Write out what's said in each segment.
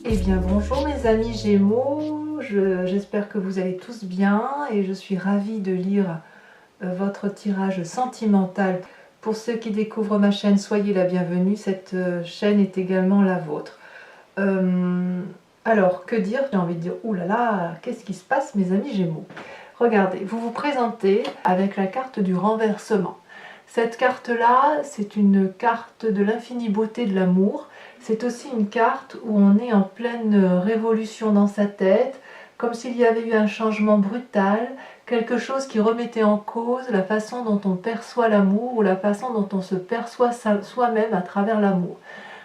Eh bien bonjour mes amis Gémeaux, j'espère que vous allez tous bien et je suis ravie de lire votre tirage sentimental. Pour ceux qui découvrent ma chaîne, soyez la bienvenue, cette chaîne est également la vôtre. Alors que dire? J'ai envie de dire, oulala, qu'est-ce qui se passe mes amis Gémeaux? Regardez, vous vous présentez avec la carte du renversement. Cette carte-là, c'est une carte de l'infinie beauté de l'amour. C'est aussi une carte où on est en pleine révolution dans sa tête, comme s'il y avait eu un changement brutal, quelque chose qui remettait en cause la façon dont on perçoit l'amour ou la façon dont on se perçoit soi-même à travers l'amour.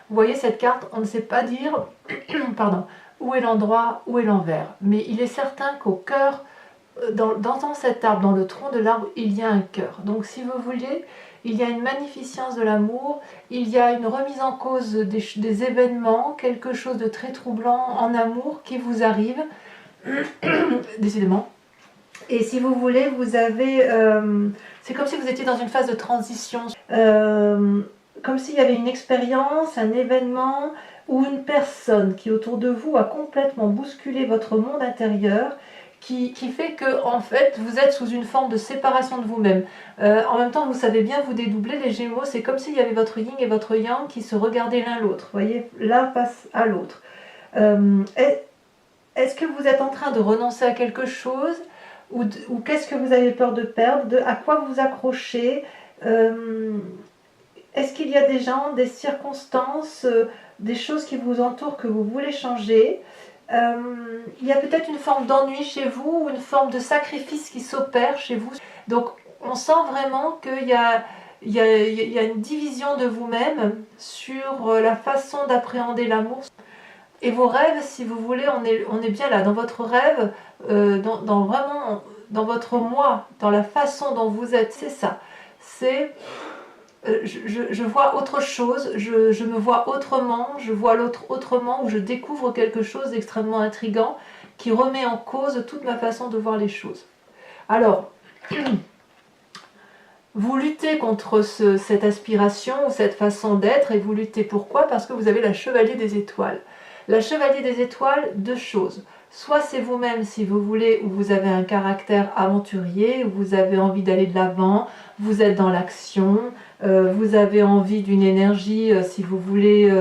Vous voyez cette carte, on ne sait pas dire pardon, où est l'endroit, où est l'envers. Mais il est certain qu'au cœur, dans cet arbre, dans le tronc de l'arbre, il y a un cœur. Donc si vous voulez, il y a une magnificence de l'amour, il y a une remise en cause des événements, quelque chose de très troublant en amour qui vous arrive, décidément. Et si vous voulez, vous avez... c'est comme si vous étiez dans une phase de transition, comme s'il y avait une expérience, un événement ou une personne qui autour de vous a complètement bousculé votre monde intérieur, qui fait que en fait vous êtes sous une forme de séparation de vous-même. En même temps, vous savez bien vous dédoubler les Gémeaux, c'est comme s'il y avait votre yin et votre yang qui se regardaient l'un l'autre, vous voyez, l'un face à l'autre. Est-ce que vous êtes en train de renoncer à quelque chose ou qu'est-ce que vous avez peur de perdre, à quoi vous accrochez? Est-ce qu'il y a des gens, des circonstances, des choses qui vous entourent que vous voulez changer? Il y a peut-être une forme d'ennui chez vous ou une forme de sacrifice qui s'opère chez vous. Donc on sent vraiment qu'il y a une division de vous-même sur la façon d'appréhender l'amour. Et vos rêves, si vous voulez, on est bien là, dans votre rêve, vraiment dans votre moi, dans la façon dont vous êtes, c'est ça. C'est... je vois autre chose, je me vois autrement, je vois l'autre autrement, ou je découvre quelque chose d'extrêmement intriguant qui remet en cause toute ma façon de voir les choses. Alors, vous luttez contre cette aspiration ou cette façon d'être, et vous luttez pourquoi? Parce que vous avez la chevalier des étoiles. La chevalier des étoiles, deux choses. Soit c'est vous-même si vous voulez, où vous avez un caractère aventurier, où vous avez envie d'aller de l'avant, vous êtes dans l'action, vous avez envie d'une énergie, si vous voulez,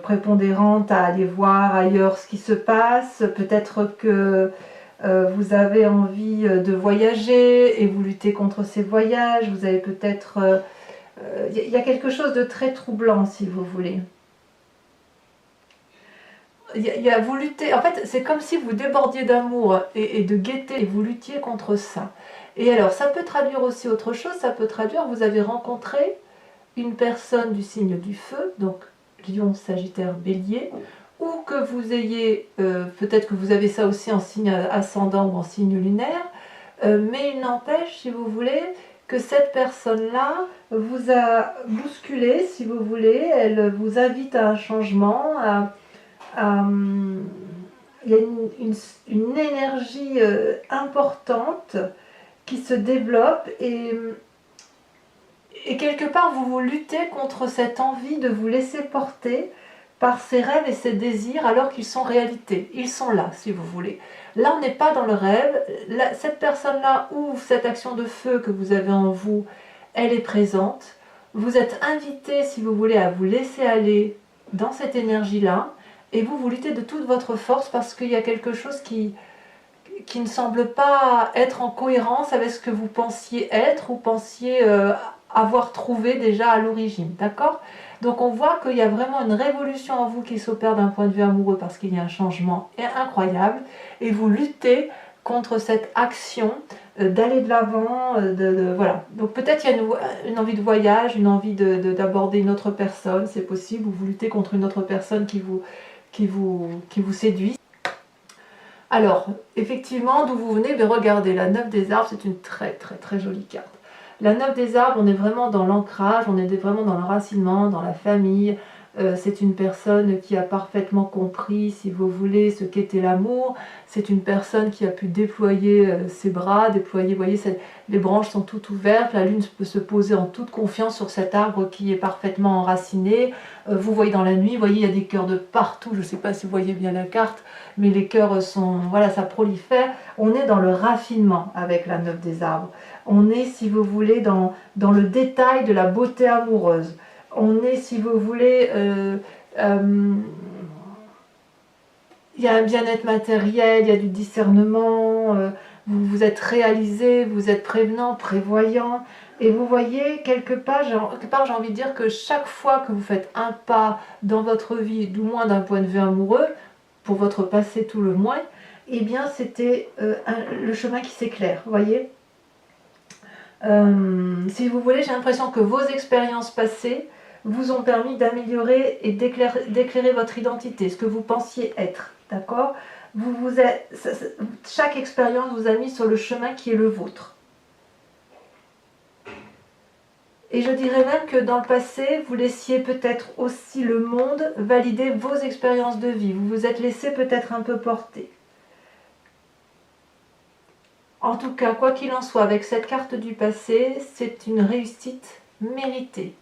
prépondérante à aller voir ailleurs ce qui se passe. Peut-être que vous avez envie de voyager et vous luttez contre ces voyages. Vous avez peut-être... il y a quelque chose de très troublant si vous voulez. Vous luttez, en fait c'est comme si vous débordiez d'amour et de gaieté et vous luttiez contre ça. Et alors ça peut traduire aussi autre chose, ça peut traduire vous avez rencontré une personne du signe du feu, donc Lion, Sagittaire, Bélier, ou que vous ayez, peut-être que vous avez ça aussi en signe ascendant ou en signe lunaire, mais il n'empêche, si vous voulez, que cette personne-là vous a bousculé, si vous voulez, elle vous invite à un changement, il y a une énergie importante qui se développe et quelque part vous luttez contre cette envie de vous laisser porter par ces rêves et ces désirs alors qu'ils sont réalité. Ils sont là si vous voulez. Là on n'est pas dans le rêve, cette personne-là ou cette action de feu que vous avez en vous, elle est présente. Vous êtes invité si vous voulez à vous laisser aller dans cette énergie-là. Et vous luttez de toute votre force parce qu'il y a quelque chose qui ne semble pas être en cohérence avec ce que vous pensiez être ou pensiez avoir trouvé déjà à l'origine, d'accord? Donc on voit qu'il y a vraiment une révolution en vous qui s'opère d'un point de vue amoureux parce qu'il y a un changement incroyable et vous luttez contre cette action d'aller de l'avant, voilà. Donc peut-être il y a une envie de voyage, une envie d'aborder une autre personne, c'est possible, ou vous luttez contre une autre personne qui vous séduit. Alors, effectivement, d'où vous venez, mais regardez, la 9 des arbres, c'est une très très très jolie carte. La 9 des arbres, on est vraiment dans l'ancrage, on est vraiment dans l'enracinement, dans la famille, c'est une personne qui a parfaitement compris, si vous voulez, ce qu'était l'amour. C'est une personne qui a pu déployer ses bras, déployer, vous voyez, les branches sont toutes ouvertes, la lune peut se poser en toute confiance sur cet arbre qui est parfaitement enraciné. Vous voyez dans la nuit, vous voyez, il y a des cœurs de partout, je ne sais pas si vous voyez bien la carte, mais les cœurs sont, voilà, ça prolifère. On est dans le raffinement avec la 9 des arbres. On est, si vous voulez, dans le détail de la beauté amoureuse. On est, si vous voulez, il y a un bien-être matériel, il y a du discernement, vous vous êtes réalisé, vous êtes prévenant, prévoyant. Et vous voyez, quelque part, j'ai envie de dire que chaque fois que vous faites un pas dans votre vie, du moins d'un point de vue amoureux, pour votre passé tout le moins, eh bien c'était le chemin qui s'éclaire, vous voyez. Si vous voulez, j'ai l'impression que vos expériences passées vous ont permis d'améliorer et d'éclairer votre identité, ce que vous pensiez être, d'accord. Chaque expérience vous a mis sur le chemin qui est le vôtre. Et je dirais même que dans le passé, vous laissiez peut-être aussi le monde valider vos expériences de vie. Vous vous êtes laissé peut-être un peu porter. En tout cas, quoi qu'il en soit, avec cette carte du passé, c'est une réussite méritée.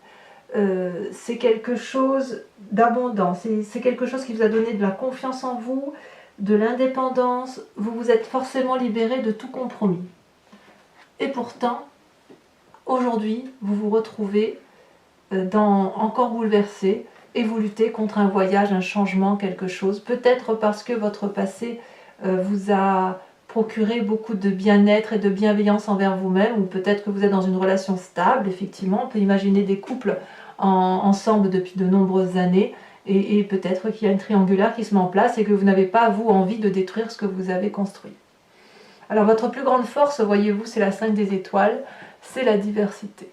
C'est quelque chose d'abondant, c'est quelque chose qui vous a donné de la confiance en vous, de l'indépendance. Vous vous êtes forcément libéré de tout compromis. Et pourtant, aujourd'hui, vous vous retrouvez encore bouleversé et vous luttez contre un voyage, un changement, quelque chose. Peut-être parce que votre passé vous a procuré beaucoup de bien-être et de bienveillance envers vous-même, ou peut-être que vous êtes dans une relation stable, effectivement. On peut imaginer des couples ensemble depuis de nombreuses années, et peut-être qu'il y a une triangulaire qui se met en place et que vous n'avez pas, vous, envie de détruire ce que vous avez construit. Alors votre plus grande force, voyez-vous, c'est la 5 des étoiles, c'est la diversité.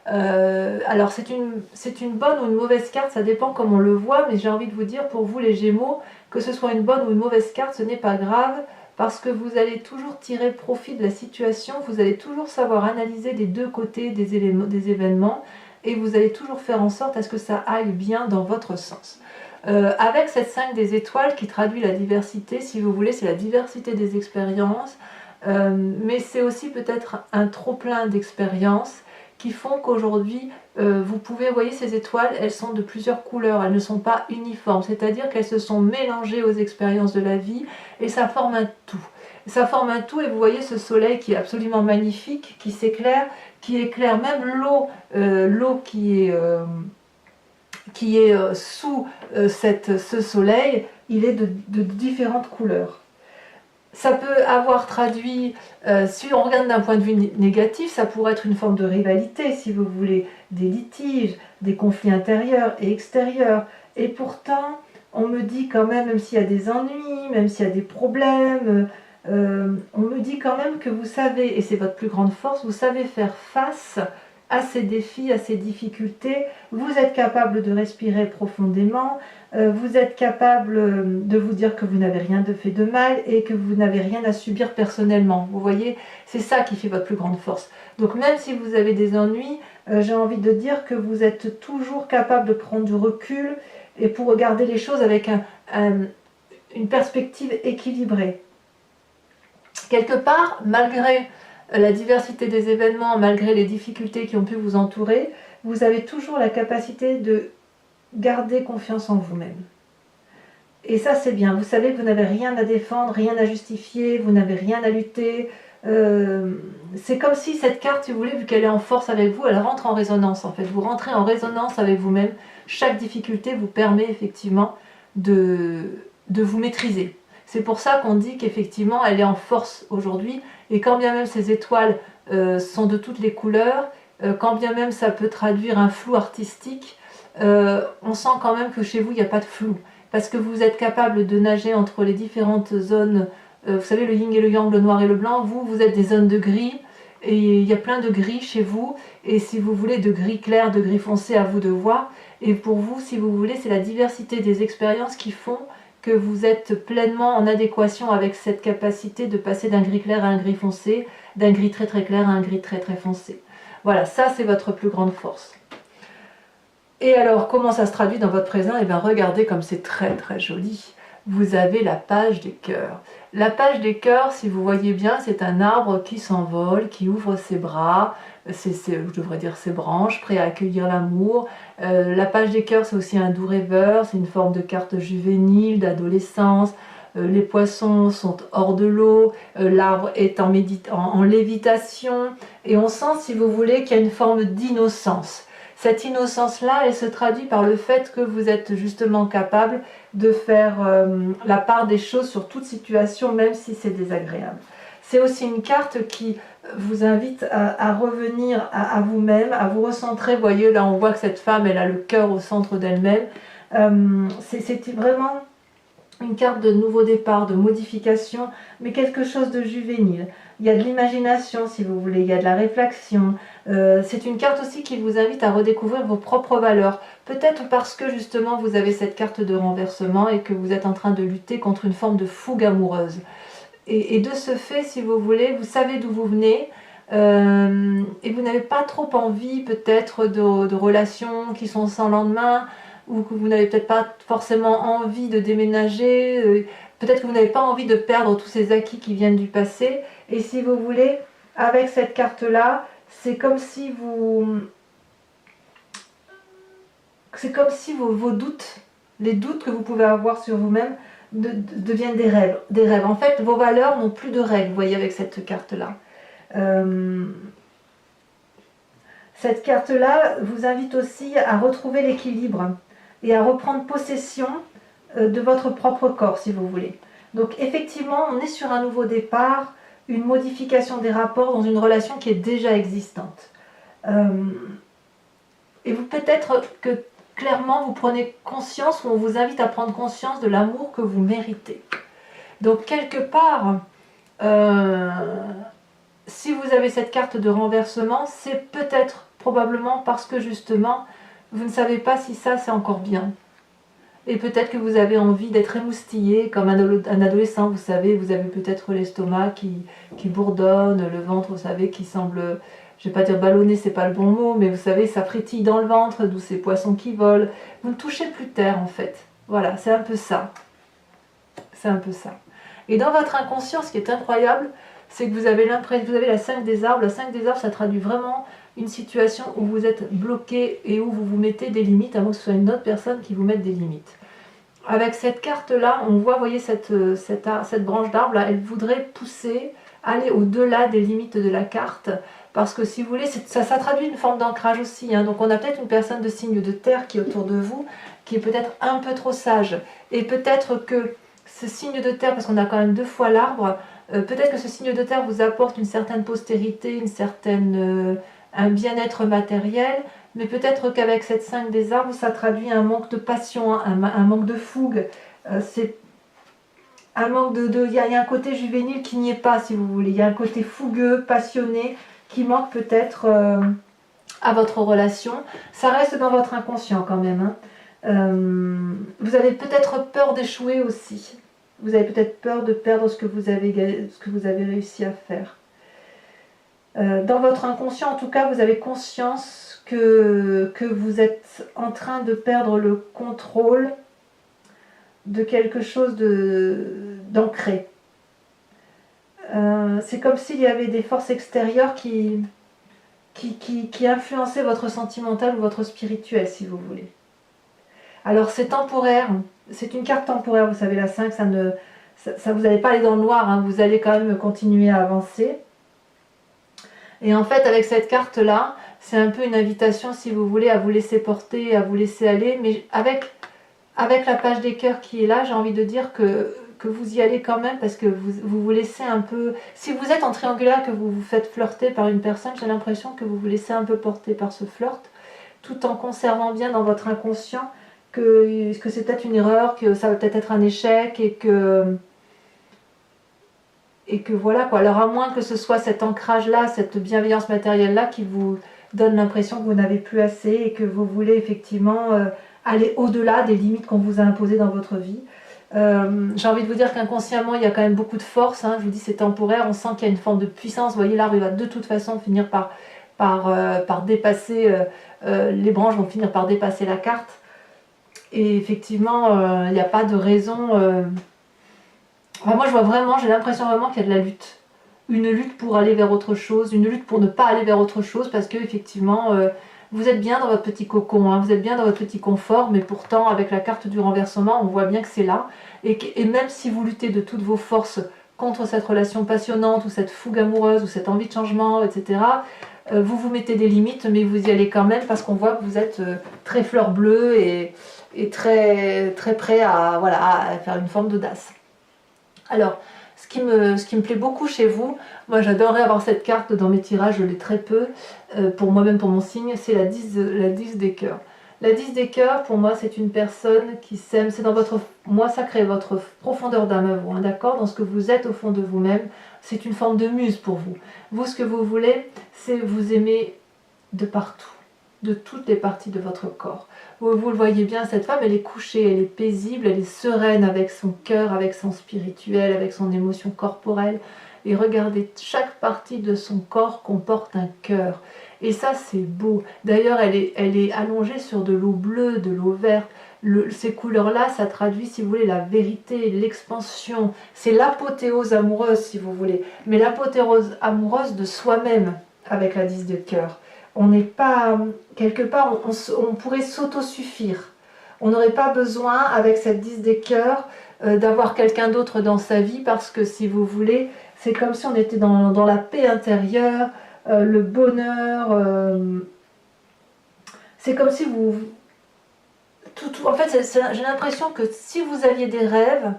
Alors c'est une bonne ou une mauvaise carte, ça dépend comme on le voit, mais j'ai envie de vous dire, pour vous les Gémeaux, que ce soit une bonne ou une mauvaise carte, ce n'est pas grave, parce que vous allez toujours tirer profit de la situation, vous allez toujours savoir analyser des deux côtés des événements, et vous allez toujours faire en sorte à ce que ça aille bien dans votre sens. Avec cette 5 des étoiles qui traduit la diversité, si vous voulez, c'est la diversité des expériences, mais c'est aussi peut-être un trop-plein d'expériences qui font qu'aujourd'hui, vous pouvez, vous voyez ces étoiles, elles sont de plusieurs couleurs, elles ne sont pas uniformes, c'est-à-dire qu'elles se sont mélangées aux expériences de la vie, et ça forme un tout. Ça forme un tout, et vous voyez ce soleil qui est absolument magnifique, qui s'éclaire, qui éclaire même l'eau qui est sous ce soleil, il est de différentes couleurs. Ça peut avoir traduit, si on regarde d'un point de vue négatif, ça pourrait être une forme de rivalité, si vous voulez, des litiges, des conflits intérieurs et extérieurs. Et pourtant, on me dit quand même s'il y a des ennuis, même s'il y a des problèmes, on me dit quand même que vous savez, et c'est votre plus grande force, vous savez faire face à ces défis, à ces difficultés. Vous êtes capable de respirer profondément, vous êtes capable de vous dire que vous n'avez rien de fait de mal et que vous n'avez rien à subir personnellement. Vous voyez, c'est ça qui fait votre plus grande force. Donc même si vous avez des ennuis, j'ai envie de dire que vous êtes toujours capable de prendre du recul et pour regarder les choses avec une perspective équilibrée. Quelque part, malgré la diversité des événements, malgré les difficultés qui ont pu vous entourer, vous avez toujours la capacité de garder confiance en vous-même. Et ça, c'est bien. Vous savez que vous n'avez rien à défendre, rien à justifier, vous n'avez rien à lutter. C'est comme si cette carte, si vous voulez, vu qu'elle est en force avec vous, elle rentre en résonance en fait. Vous rentrez en résonance avec vous-même. Chaque difficulté vous permet effectivement de vous maîtriser. C'est pour ça qu'on dit qu'effectivement, elle est en force aujourd'hui. Et quand bien même ces étoiles sont de toutes les couleurs, quand bien même ça peut traduire un flou artistique, on sent quand même que chez vous, il n'y a pas de flou. Parce que vous êtes capable de nager entre les différentes zones, vous savez, le yin et le yang, le noir et le blanc. Vous êtes des zones de gris, et il y a plein de gris chez vous. Et si vous voulez, de gris clair, de gris foncé, à vous de voir. Et pour vous, si vous voulez, c'est la diversité des expériences qui font que vous êtes pleinement en adéquation avec cette capacité de passer d'un gris clair à un gris foncé, d'un gris très très clair à un gris très très foncé. Voilà, ça c'est votre plus grande force. Et alors, comment ça se traduit dans votre présent? Eh bien, regardez comme c'est très très joli. Vous avez la page des cœurs. La page des cœurs, si vous voyez bien, c'est un arbre qui s'envole, qui ouvre ses bras, je devrais dire ses branches, prêt à accueillir l'amour. La page des cœurs, c'est aussi un doux rêveur, c'est une forme de carte juvénile, d'adolescence. Les poissons sont hors de l'eau, l'arbre est en lévitation, et on sent, si vous voulez, qu'il y a une forme d'innocence. Cette innocence-là, elle se traduit par le fait que vous êtes justement capable de faire la part des choses sur toute situation, même si c'est désagréable. C'est aussi une carte qui vous invite à revenir à vous-même, à vous recentrer. Vous voyez, là on voit que cette femme, elle a le cœur au centre d'elle-même. C'est vraiment une carte de nouveau départ, de modification, mais quelque chose de juvénile. Il y a de l'imagination, si vous voulez, il y a de la réflexion. C'est une carte aussi qui vous invite à redécouvrir vos propres valeurs. Peut-être parce que justement vous avez cette carte de renversement et que vous êtes en train de lutter contre une forme de fougue amoureuse. Et de ce fait, si vous voulez, vous savez d'où vous venez, et vous n'avez pas trop envie peut-être de relations qui sont sans lendemain, ou que vous n'avez peut-être pas forcément envie de déménager, peut-être que vous n'avez pas envie de perdre tous ces acquis qui viennent du passé. Et si vous voulez, avec cette carte-là, c'est comme si vos doutes, les doutes que vous pouvez avoir sur vous-même, deviennent des rêves. Des rêves. En fait, vos valeurs n'ont plus de règles, vous voyez, avec cette carte-là. Cette carte-là vous invite aussi à retrouver l'équilibre et à reprendre possession de votre propre corps, si vous voulez. Donc effectivement, on est sur un nouveau départ, une modification des rapports dans une relation qui est déjà existante. Et vous peut-être que clairement vous prenez conscience, ou on vous invite à prendre conscience de l'amour que vous méritez. Donc quelque part, si vous avez cette carte de renversement, c'est peut-être probablement parce que justement, vous ne savez pas si ça c'est encore bien. Et peut-être que vous avez envie d'être émoustillé comme un adolescent, vous savez, vous avez peut-être l'estomac qui bourdonne, le ventre, vous savez, qui semble, je ne vais pas dire ballonné, c'est pas le bon mot, mais vous savez, ça frétille dans le ventre, d'où ces poissons qui volent. Vous ne touchez plus terre en fait. Voilà, c'est un peu ça. C'est un peu ça. Et dans votre inconscient, ce qui est incroyable, c'est que vous avez l'impression, vous avez la 5 des arbres. La 5 des arbres, ça traduit vraiment une situation où vous êtes bloqué et où vous vous mettez des limites, à moins que ce soit une autre personne qui vous mette des limites. Avec cette carte-là, on voit, vous voyez, cette branche d'arbre-là, elle voudrait pousser, aller au-delà des limites de la carte, parce que si vous voulez, ça traduit une forme d'ancrage aussi. Hein. Donc on a peut-être une personne de signe de terre qui est autour de vous, qui est peut-être un peu trop sage. Et peut-être que ce signe de terre, parce qu'on a quand même 2 fois l'arbre, peut-être que ce signe de terre vous apporte une certaine postérité, un bien-être matériel, mais peut-être qu'avec cette 5 des arbres, ça traduit un manque de passion, un manque de fougue. C'est un manque il y a un côté juvénile qui n'y est pas, si vous voulez. Il y a un côté fougueux, passionné, qui manque peut-être à votre relation. Ça reste dans votre inconscient quand même. Hein. Vous avez peut-être peur d'échouer aussi. Vous avez peut-être peur de perdre ce que vous avez réussi à faire. Dans votre inconscient, en tout cas, vous avez conscience que vous êtes en train de perdre le contrôle de quelque chose d'ancré. C'est comme s'il y avait des forces extérieures qui influençaient votre sentimental ou votre spirituel, si vous voulez. Alors c'est temporaire, c'est une carte temporaire, vous savez, la 5, vous n'allez pas aller dans le noir, hein, vous allez quand même continuer à avancer. Et en fait, avec cette carte-là, c'est un peu une invitation, si vous voulez, à vous laisser porter, à vous laisser aller. Mais avec la page des cœurs qui est là, j'ai envie de dire que vous y allez quand même, parce que vous laissez un peu... Si vous êtes en triangulaire, que vous vous faites flirter par une personne, j'ai l'impression que vous vous laissez un peu porter par ce flirt, tout en conservant bien dans votre inconscient que c'est peut-être une erreur, que ça va peut-être être un échec, et que voilà quoi. Alors à moins que ce soit cet ancrage là, cette bienveillance matérielle là qui vous donne l'impression que vous n'avez plus assez et que vous voulez effectivement aller au-delà des limites qu'on vous a imposées dans votre vie. J'ai envie de vous dire qu'inconsciemment il y a quand même beaucoup de force, hein. Je vous dis c'est temporaire, on sent qu'il y a une forme de puissance. Vous voyez, l'arbre il va de toute façon finir par par dépasser, les branches vont finir par dépasser la carte. Et effectivement, il n'y a pas de raison. Enfin, moi, je vois vraiment, j'ai l'impression vraiment qu'il y a de la lutte. Une lutte pour aller vers autre chose, une lutte pour ne pas aller vers autre chose, parce que effectivement, vous êtes bien dans votre petit cocon, hein, vous êtes bien dans votre petit confort, mais pourtant, avec la carte du renversement, on voit bien que c'est là. Et même si vous luttez de toutes vos forces contre cette relation passionnante, ou cette fougue amoureuse, ou cette envie de changement, etc., vous vous mettez des limites, mais vous y allez quand même, parce qu'on voit que vous êtes très fleur bleue et très, très prêt à, voilà, à faire une forme d'audace. Alors, ce qui me plaît beaucoup chez vous, moi j'adorerais avoir cette carte dans mes tirages, je l'ai très peu, pour moi-même, pour mon signe, c'est la 10 des cœurs. La 10 des cœurs, pour moi, c'est une personne qui s'aime, c'est dans votre moi sacré, votre profondeur d'âme à vous, hein, d'accord, dans ce que vous êtes au fond de vous-même, c'est une forme de muse pour vous. Vous, ce que vous voulez, c'est vous aimer de partout, de toutes les parties de votre corps. Vous le voyez bien, cette femme, elle est couchée, elle est paisible, elle est sereine avec son cœur, avec son spirituel, avec son émotion corporelle. Et regardez, chaque partie de son corps comporte un cœur. Et ça, c'est beau. D'ailleurs, elle est allongée sur de l'eau bleue, de l'eau verte. Ces couleurs-là, ça traduit, si vous voulez, la vérité, l'expansion. C'est l'apothéose amoureuse, si vous voulez. Mais l'apothéose amoureuse de soi-même, avec la 10 de cœur. On n'est pas, quelque part, on pourrait s'autosuffire. On n'aurait pas besoin, avec cette 10 des cœurs, d'avoir quelqu'un d'autre dans sa vie, parce que, si vous voulez, c'est comme si on était dans la paix intérieure, le bonheur. C'est comme si vous... en fait, j'ai l'impression que si vous aviez des rêves,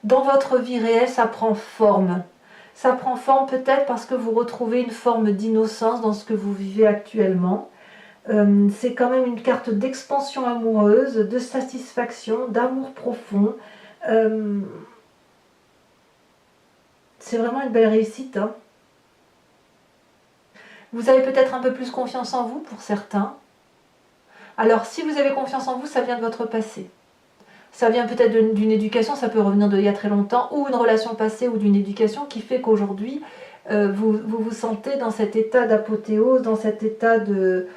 dans votre vie réelle, ça prend forme. Ça prend forme peut-être parce que vous retrouvez une forme d'innocence dans ce que vous vivez actuellement. C'est quand même une carte d'expansion amoureuse, de satisfaction, d'amour profond. C'est vraiment une belle réussite, hein. Vous avez peut-être un peu plus confiance en vous pour certains. Alors si vous avez confiance en vous, ça vient de votre passé. Ça vient peut-être d'une éducation, ça peut revenir d'il y a très longtemps, ou une relation passée ou d'une éducation qui fait qu'aujourd'hui, vous sentez dans cet état d'apothéose, dans cet état de...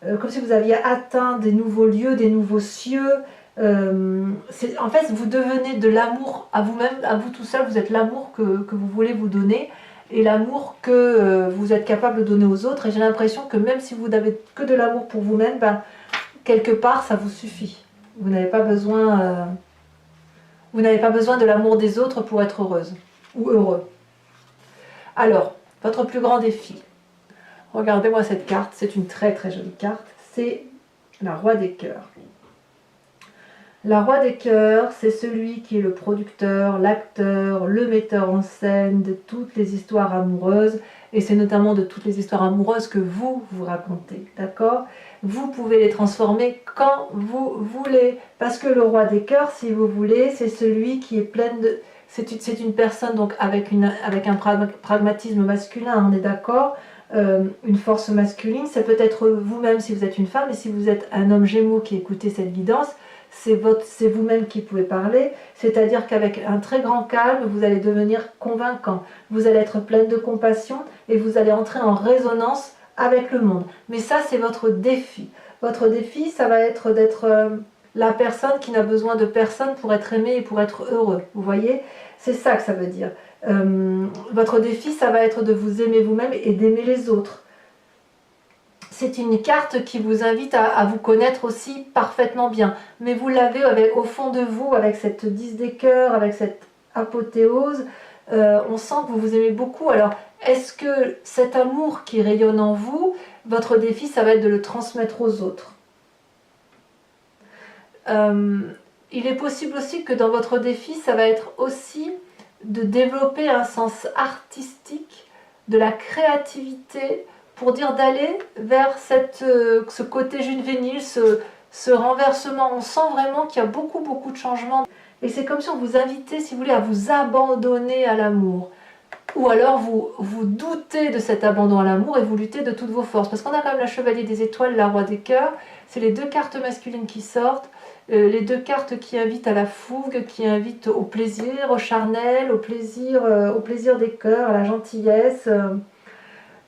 comme si vous aviez atteint des nouveaux lieux, des nouveaux cieux. En fait, vous devenez de l'amour à vous-même, à vous tout seul, vous êtes l'amour que vous voulez vous donner, et l'amour que vous êtes capable de donner aux autres. Et j'ai l'impression que même si vous n'avez que de l'amour pour vous-même, ben, quelque part, ça vous suffit. Vous n'avez pas besoin, de l'amour des autres pour être heureuse ou heureux. Alors, votre plus grand défi. Regardez-moi cette carte, c'est une très très jolie carte. C'est la Roi des cœurs. La Roi des cœurs, c'est celui qui est le producteur, l'acteur, le metteur en scène de toutes les histoires amoureuses. Et c'est notamment de toutes les histoires amoureuses que vous racontez, d'accord? Vous pouvez les transformer quand vous voulez. Parce que le Roi des cœurs, si vous voulez, c'est celui qui est plein de... C'est une personne donc avec un pragmatisme masculin, on est d'accord, une force masculine. C'est peut-être vous-même si vous êtes une femme, et si vous êtes un homme Gémeaux qui écoutez cette guidance, c'est vous-même qui pouvez parler, c'est-à-dire qu'avec un très grand calme, vous allez devenir convaincant, vous allez être pleine de compassion et vous allez entrer en résonance avec le monde. Mais ça, c'est votre défi. Votre défi, ça va être d'être la personne qui n'a besoin de personne pour être aimé et pour être heureux. Vous voyez? C'est ça que ça veut dire. Votre défi, ça va être de vous aimer vous-même et d'aimer les autres. C'est une carte qui vous invite à vous connaître aussi parfaitement bien. Mais vous l'avez au fond de vous, avec cette 10 des cœurs, avec cette apothéose. On sent que vous vous aimez beaucoup. Alors, est-ce que cet amour qui rayonne en vous, votre défi, ça va être de le transmettre aux autres? Il est possible aussi que dans votre défi, ça va être aussi de développer un sens artistique, de la créativité, pour dire d'aller vers ce côté juvénile, ce renversement. On sent vraiment qu'il y a beaucoup de changements. Et c'est comme si on vous invitait, si vous voulez, à vous abandonner à l'amour. Ou alors vous doutez de cet abandon à l'amour et vous luttez de toutes vos forces. Parce qu'on a quand même la Chevalier des Étoiles, la Roi des Cœurs. C'est les deux cartes masculines qui sortent. Les deux cartes qui invitent à la fougue, qui invitent au plaisir, au charnel, au plaisir des cœurs, à la gentillesse.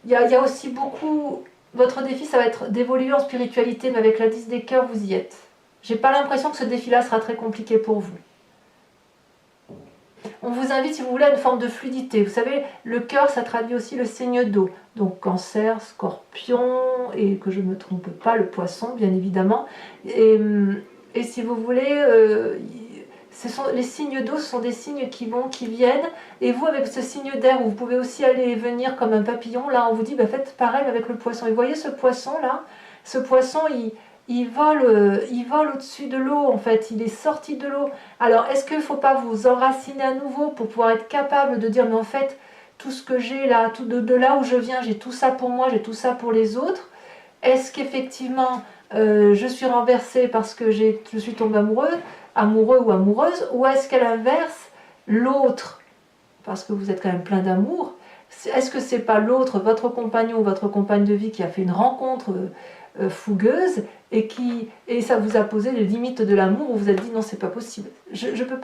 Il y a aussi beaucoup Votre défi, ça va être d'évoluer en spiritualité, mais avec la 10 des cœurs, vous y êtes. J'ai pas l'impression que ce défi-là sera très compliqué pour vous. On vous invite, si vous voulez, à une forme de fluidité. Vous savez, le cœur, ça traduit aussi le signe d'eau. Donc Cancer, Scorpion, et que je ne me trompe pas, le Poisson, bien évidemment. Et si vous voulez, les signes d'eau, ce sont des signes qui vont, qui viennent. Et vous, avec ce signe d'air, vous pouvez aussi aller et venir comme un papillon. Là, on vous dit, bah, faites pareil avec le Poisson. Et vous voyez ce Poisson-là, ce Poisson, il vole au-dessus de l'eau, en fait, il est sorti de l'eau. Alors, est-ce qu'il ne faut pas vous enraciner à nouveau pour pouvoir être capable de dire, mais en fait, tout ce que j'ai là, tout de là où je viens, j'ai tout ça pour moi, j'ai tout ça pour les autres. Est-ce qu'effectivement, je suis renversée parce que je suis tombée amoureux ou amoureuse, ou est-ce qu'à l'inverse, l'autre, parce que vous êtes quand même plein d'amour, est-ce que c'est pas l'autre, votre compagnon ou votre compagne de vie qui a fait une rencontre fougueuse et ça vous a posé les limites de l'amour où vous vous êtes dit non, c'est pas possible. Je peux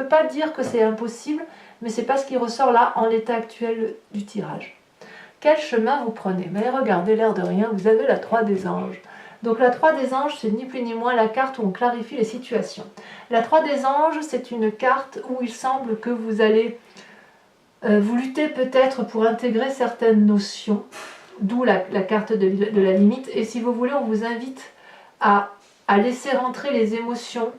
pas dire que c'est impossible, mais c'est pas ce qui ressort là en l'état actuel du tirage. Quel chemin vous prenez? Mais regardez, l'air de rien, vous avez la 3 des anges. Donc la 3 des anges, c'est ni plus ni moins la carte où on clarifie les situations. La 3 des anges, c'est une carte où il semble que vous allez vous lutter peut-être pour intégrer certaines notions, d'où la carte de la limite. Et si vous voulez, on vous invite à laisser rentrer les émotions.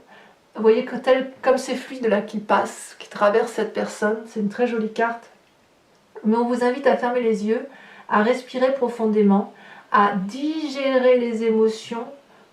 Vous voyez que comme ces fluides là qui passent, qui traversent cette personne, c'est une très jolie carte. Mais on vous invite à fermer les yeux, à respirer profondément, à digérer les émotions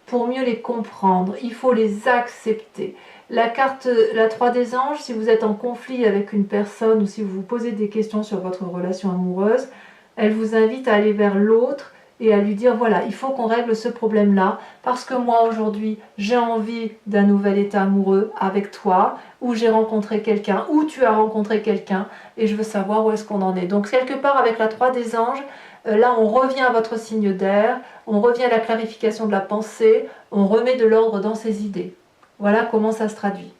pour mieux les comprendre. Il faut les accepter. La carte, la 3 des anges, si vous êtes en conflit avec une personne ou si vous vous posez des questions sur votre relation amoureuse, elle vous invite à aller vers l'autre et à lui dire voilà, il faut qu'on règle ce problème-là parce que moi aujourd'hui j'ai envie d'un nouvel état amoureux avec toi, ou j'ai rencontré quelqu'un, ou tu as rencontré quelqu'un et je veux savoir où est-ce qu'on en est. Donc quelque part avec la 3 des anges, là on revient à votre signe d'air, on revient à la clarification de la pensée, on remet de l'ordre dans ses idées. Voilà comment ça se traduit.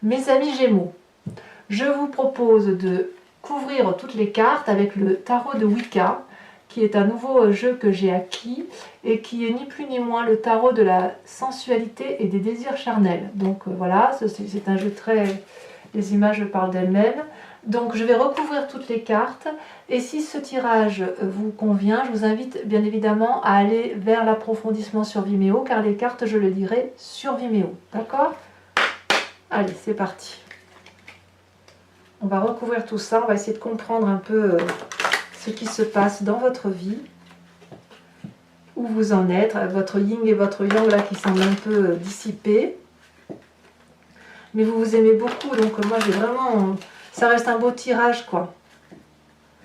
Mes amis Gémeaux, je vous propose de couvrir toutes les cartes avec le tarot de Wicca, qui est un nouveau jeu que j'ai acquis et qui est ni plus ni moins le tarot de la sensualité et des désirs charnels. Donc voilà, c'est un jeu très... Les images parlent d'elles-mêmes. Donc je vais recouvrir toutes les cartes et si ce tirage vous convient, je vous invite bien évidemment à aller vers l'approfondissement sur Vimeo car les cartes je les lirai sur Vimeo. D'accord? Allez, c'est parti. On va recouvrir tout ça, on va essayer de comprendre un peu ce qui se passe dans votre vie, où vous en êtes, votre yin et votre yang là qui semblent un peu dissipés. Mais vous vous aimez beaucoup, donc moi j'ai vraiment... Ça reste un beau tirage quoi.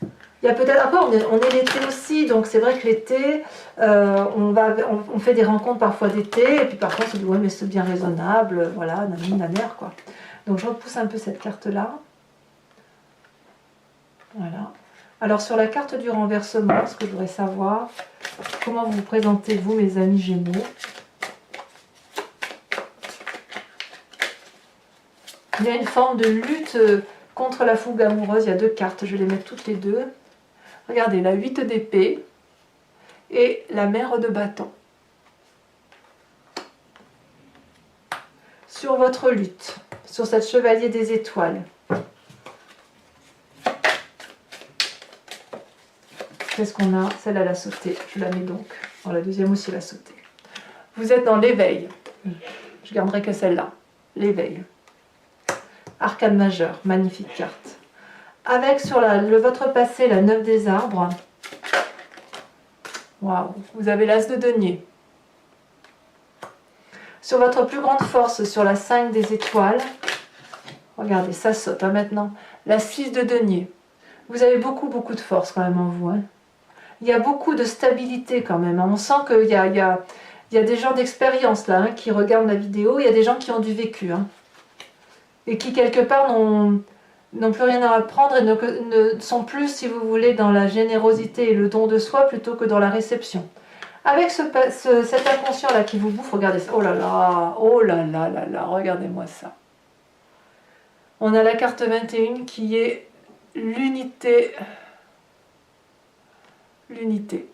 Il y a peut-être... Après on est l'été aussi, donc c'est vrai que l'été, on fait des rencontres parfois d'été, et puis parfois on se dit ouais mais c'est bien raisonnable, voilà, la mer quoi. Donc je repousse un peu cette carte là. Voilà. Alors sur la carte du renversement, ce que je voudrais savoir, comment vous vous présentez vous mes amis Gémeaux? Il y a une forme de lutte contre la fougue amoureuse, il y a deux cartes, je vais les mettre toutes les deux. Regardez, la 8 d'épée et la mère de bâton. Sur votre lutte, sur cette chevalier des étoiles. Qu'est-ce qu'on a? Celle elle a sauté, je la mets donc. Bon, la deuxième aussi elle a sauté. Vous êtes dans l'éveil. Je garderai que celle-là. L'éveil. Arcane majeur, magnifique carte. Avec sur votre passé la 9 des arbres. Waouh, vous avez l'as de denier. Sur votre plus grande force, sur la 5 des étoiles. Regardez, ça saute hein, maintenant. La 6 de denier. Vous avez beaucoup de force quand même en vous. Hein. Il y a beaucoup de stabilité quand même. Hein. On sent qu'il y a des gens d'expérience là hein, qui regardent la vidéo. Il y a des gens qui ont du vécu. Hein. Et qui quelque part n'ont plus rien à apprendre et ne sont plus, si vous voulez, dans la générosité et le don de soi plutôt que dans la réception. Avec cet inconscient-là qui vous bouffe, regardez ça. Oh là là, regardez-moi ça. On a la carte 21 qui est l'unité. L'unité.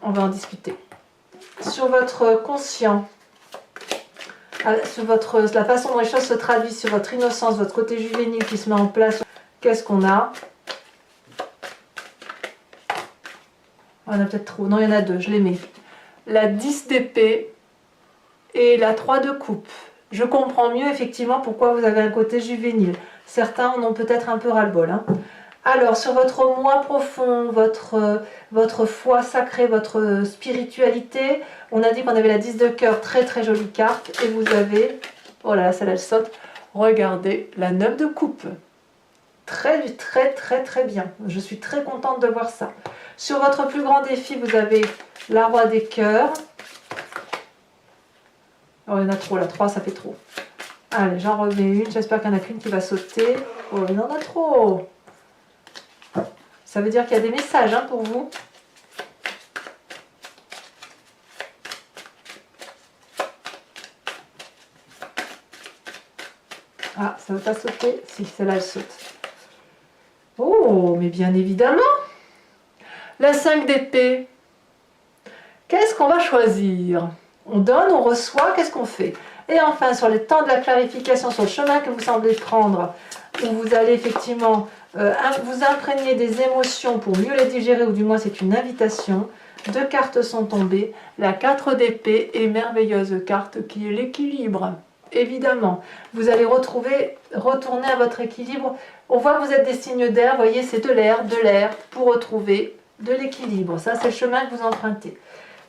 On va en discuter. Sur votre conscient, sur la façon dont les choses se traduisent, sur votre innocence, votre côté juvénile qui se met en place, qu'est-ce qu'on a? On en a peut-être trop. Non, il y en a deux, je les mets. La 10 d'épée et la 3 de coupe. Je comprends mieux effectivement pourquoi vous avez un côté juvénile. Certains en ont peut-être un peu ras-le-bol. Hein. Alors, sur votre moi profond, votre foi sacrée, votre spiritualité, on a dit qu'on avait la 10 de cœur, très très jolie carte. Et vous avez, oh là là, celle-là elle saute, regardez, la 9 de coupe. Très très très très bien. Je suis très contente de voir ça. Sur votre plus grand défi, vous avez la roi des cœurs. Oh, il y en a trop là, 3 ça fait trop. Allez, j'en remets une, j'espère qu'il n'y en a qu'une qui va sauter. Oh, il y en a trop. Ça veut dire qu'il y a des messages hein, pour vous. Ah, ça ne veut pas sauter. Si, celle-là, elle saute. Oh, mais bien évidemment. La 5 d'épée. Qu'est-ce qu'on va choisir? On donne, on reçoit, qu'est-ce qu'on fait? Et enfin, sur les temps de la clarification, sur le chemin que vous semblez prendre, où vous allez effectivement vous imprégner des émotions pour mieux les digérer, ou du moins c'est une invitation. 2 cartes sont tombées, la 4 d'épée et merveilleuse carte qui est l'équilibre. Évidemment, vous allez retourner à votre équilibre. On voit que vous êtes des signes d'air, vous voyez, c'est de l'air, pour retrouver de l'équilibre. Ça, c'est le chemin que vous empruntez.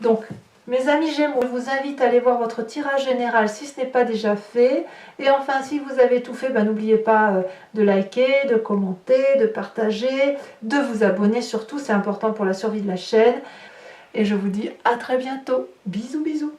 Donc, mes amis Gémeaux, je vous invite à aller voir votre tirage général si ce n'est pas déjà fait. Et enfin, si vous avez tout fait, n'oubliez pas de liker, de commenter, de partager, de vous abonner surtout, c'est important pour la survie de la chaîne. Et je vous dis à très bientôt. Bisous, bisous.